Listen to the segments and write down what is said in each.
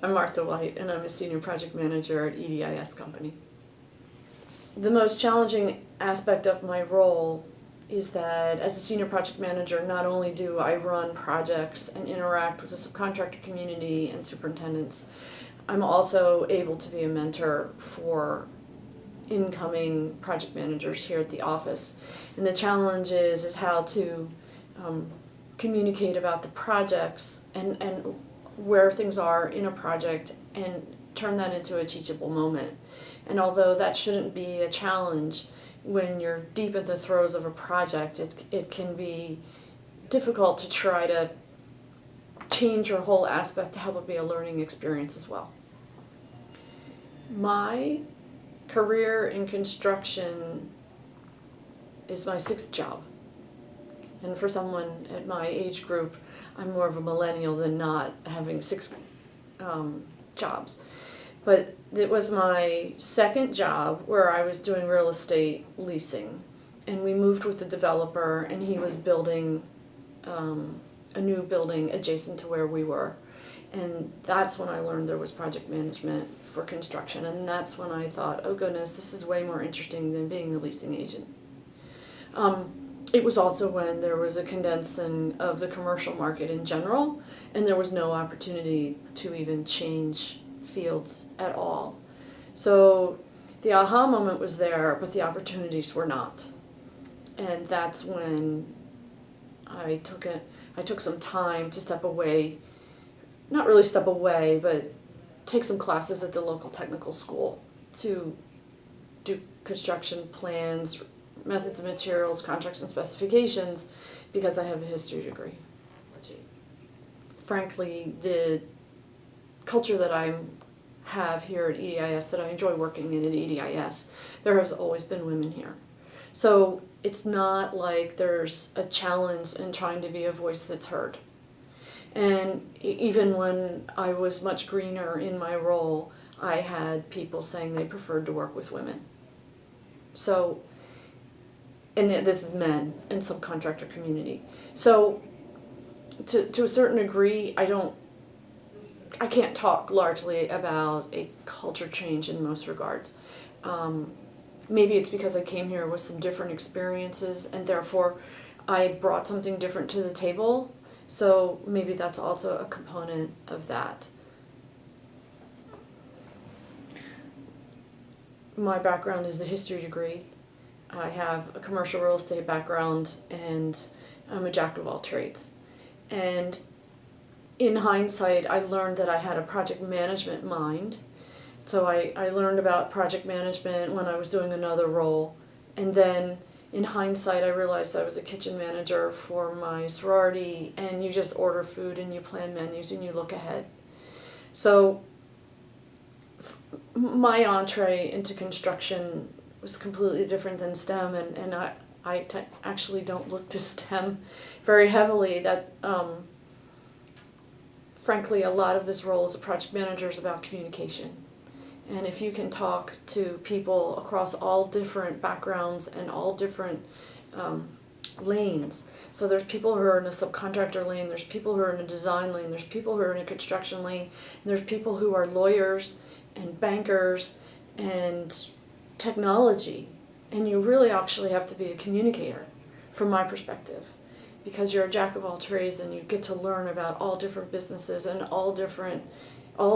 I'm Martha White, and I'm a Senior Project Manager at EDiS Company. The most challenging aspect of my role is that as a Senior Project Manager, not only do I run projects and interact with the subcontractor community and superintendents, I'm also able to be a mentor for incoming project managers here at the office. And the challenge is how to communicate about the projects and where things are in a project and turn that into a teachable moment. And although that shouldn't be a challenge, when you're deep in the throes of a project, it can be difficult to try to change your whole aspect to help it be a learning experience as well. My career in construction is my 6th job. And for someone at my age group, I'm more of a millennial than not, having 6 jobs. But it was my 2nd job where I was doing real estate leasing. And we moved with the developer, and he was building a new building adjacent to where we were. And that's when I learned there was project management for construction. And that's when I thought, oh goodness, this is way more interesting than being a leasing agent. It was also when there was a condensing of the commercial market in general, and there was no opportunity to even change fields at all. So the aha moment was there, but the opportunities were not. And that's when I took some time to step away, not really step away, but take some classes at the local technical school to do construction plans, methods and materials, contracts and specifications, because I have a history degree. Frankly, the culture that I have here at EDiS, that I enjoy working in at EDiS, there has always been women here. So it's not like there's a challenge in trying to be a voice that's heard. And even when I was much greener in my role, I had people saying they preferred to work with women. So, and this is men in subcontractor community. So to a certain degree, I can't talk largely about a culture change in most regards. Maybe it's because I came here with some different experiences, and therefore I brought something different to the table. So maybe that's also a component of that. My background is a history degree. I have a commercial real estate background, and I'm a jack of all trades. And in hindsight, I learned that I had a project management mind. So I learned about project management when I was doing another role. And then in hindsight, I realized I was a kitchen manager for my sorority, and you just order food and you plan menus and you look ahead. So my entree into construction was completely different than STEM, and I actually don't look to STEM very heavily. That frankly, a lot of this role as a project manager is about communication. And if you can talk to people across all different backgrounds and all different lanes, so there's people who are in a subcontractor lane, there's people who are in a design lane, there's people who are in a construction lane, and there's people who are lawyers and bankers and technology. And you really actually have to be a communicator, from my perspective, because you're a jack of all trades and you get to learn about all different businesses and all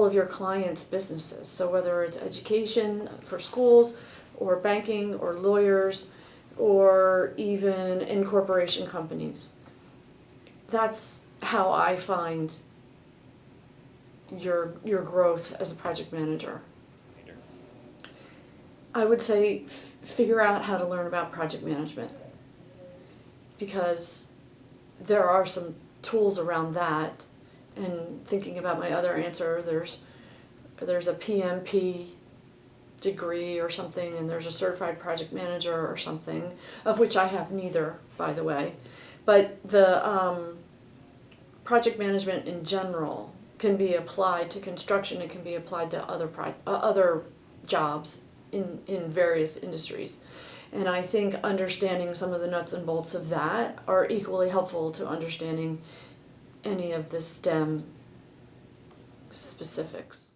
of your clients' businesses. So whether it's education for schools or banking or lawyers or even incorporation companies. That's how I find your growth as a project manager. I would say figure out how to learn about project management, because there are some tools around that. And thinking about my other answer, there's a PMP degree or something, and there's a certified project manager or something, of which I have neither, by the way. But the project management in general can be applied to construction. It can be applied to other jobs in various industries. And I think understanding some of the nuts and bolts of that are equally helpful to understanding any of the STEM specifics.